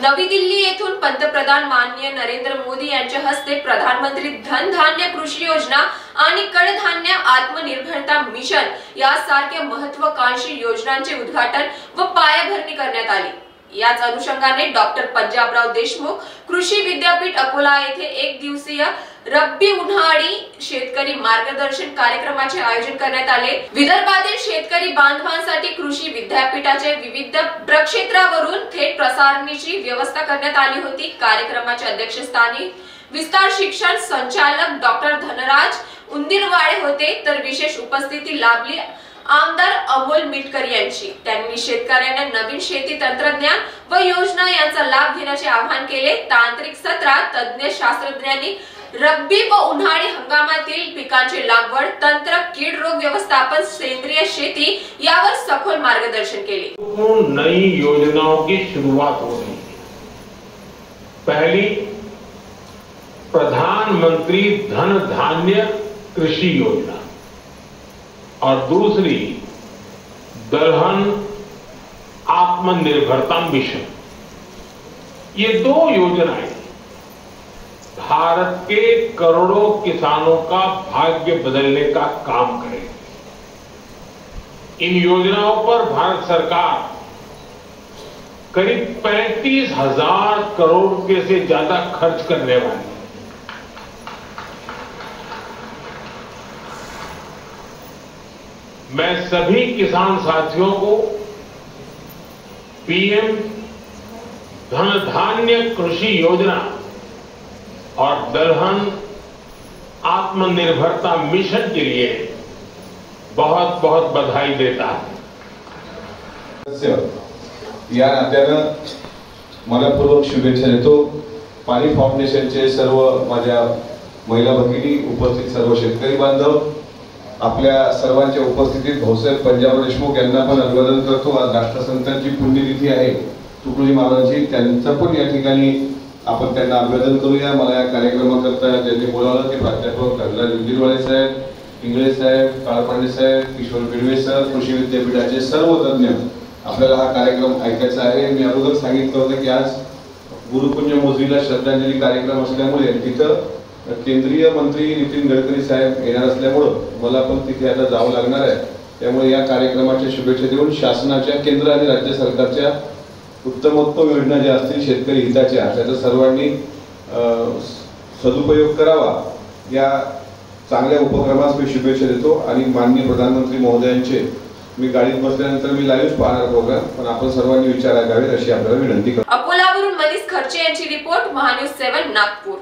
नवी दिल्ली येथून पंतप्रधान माननीय नरेंद्र मोदी यांच्या हस्ते प्रधानमंत्री धन धान्य कृषी योजना आणि कडधान्य आत्मनिर्भरता मिशन यासारख्या महत्त्वाकांक्षी योजनांचे उद्घाटन व पायाभरणी करण्यात आली। याच अनुषंगाने डॉक्टर पंजाबराव देशमुख कृषी विद्यापीठ अकोला येथे एक दिवसीय रब्बी उन्हाळी शेतकरी मार्गदर्शन कार्यक्रमाचे आयोजन करण्यात आले। विदर्भातील शेतकरी बांधवांसाठी कृषी विद्यापीठाचे विविध प्रक्षेत्रावरून थेट प्रसारणीची व्यवस्था करण्यात आली होती। कार्यक्रमाच्या अध्यक्षस्थानी विस्तार शिक्षण संचालक डॉक्टर धनराज उंदीरवाडे होते, तर विशेष उपस्थिती लाभली आमदार अमोल मिटकर यांची। त्यांनी शेतकऱ्यांना नवीन शेती तंत्रज्ञान व योजना यांचा लाभ घेण्याचे आवाहन केले। तांत्रिक सत्रात तज्ञ शास्त्रज्ञांनी रब्बी व उन्हाळी हंगामातील पिकांची लागवड, तंत्र, कीड रोग व्यवस्थापन, सेंद्रिय शेती यावर सखोल मार्गदर्शन केले। नई योजनाओं की शुरुआत हो रही है। पहली प्रधानमंत्री धन धान्य कृषि योजना और दूसरी दलहन आत्मनिर्भरता मिशन। ये दो योजनाएं भारत के करोड़ों किसानों का भाग्य बदलने का काम करेगी। इन योजनाओं पर भारत सरकार करीब 35,000 करोड़ रुपए से ज्यादा खर्च करने वाली है। मैं सभी किसान साथियों को पीएम धन धान्य कृषि योजना और दलहन आत्मनिर्भरता मिशन के लिए बहुत बहुत बधाई देता है। या नात्यानं मनपूर्वक शुभेच्छा देतो। पाणी फाउंडेशनचे सर्व माझ्या महिला भगिनी, उपस्थित सर्व शेतकरी बांधव, आपल्या सर्वांच्या उपस्थितीत भाऊसाहेब पंजाबराव देशमुख यांना पण अभिवादन करतो। आज राष्ट्रसंतांची पुण्यतिथी आहे तुकडोजी महाराजांची, त्यांचं पण या ठिकाणी आपण त्यांना अभिवादन करूया। मला या कार्यक्रमाकरता ज्यांनी बोलावलं ते प्राध्यापक धनराज उंदीरवाडे साहेब, इंगळे साहेब, काळपांडे साहेब, किशोर बिडवे सर, कृषी विद्यापीठाचे सर्व तज्ञ, आपल्याला हा कार्यक्रम ऐकायचा आहे। मी अगोदर सांगितलं होतं की आज गुरुपुंज मोजरीला श्रद्धांजली कार्यक्रम असल्यामुळे तिथं केंद्रीय मंत्री नितीन गडकरी साहेब येणार असल्यामुळं मला पण तिथे आता जावं लागणार आहे। त्यामुळे या कार्यक्रमाच्या शुभेच्छा देऊन शासनाच्या केंद्र आणि राज्य सरकारच्या उत्तमोत्तम योजना ज्या असतील शेतकरी हिताच्या त्याचा सर्वांनी सदुपयोग करावा, या चांगल्या उपक्रमास मी शुभेच्छा देतो। आणि माननीय प्रधानमंत्री महोदयांचे मी गाडीत बसल्यानंतर मी लाईव्ह पाहणार प्रोग्राम, पण आपण सर्वांनी विचार करावेत अशी आपल्याला विनंती करतो। अकोलावरून मनीष खर्चे यांची रिपोर्ट, महान्यूज 7 नागपूर।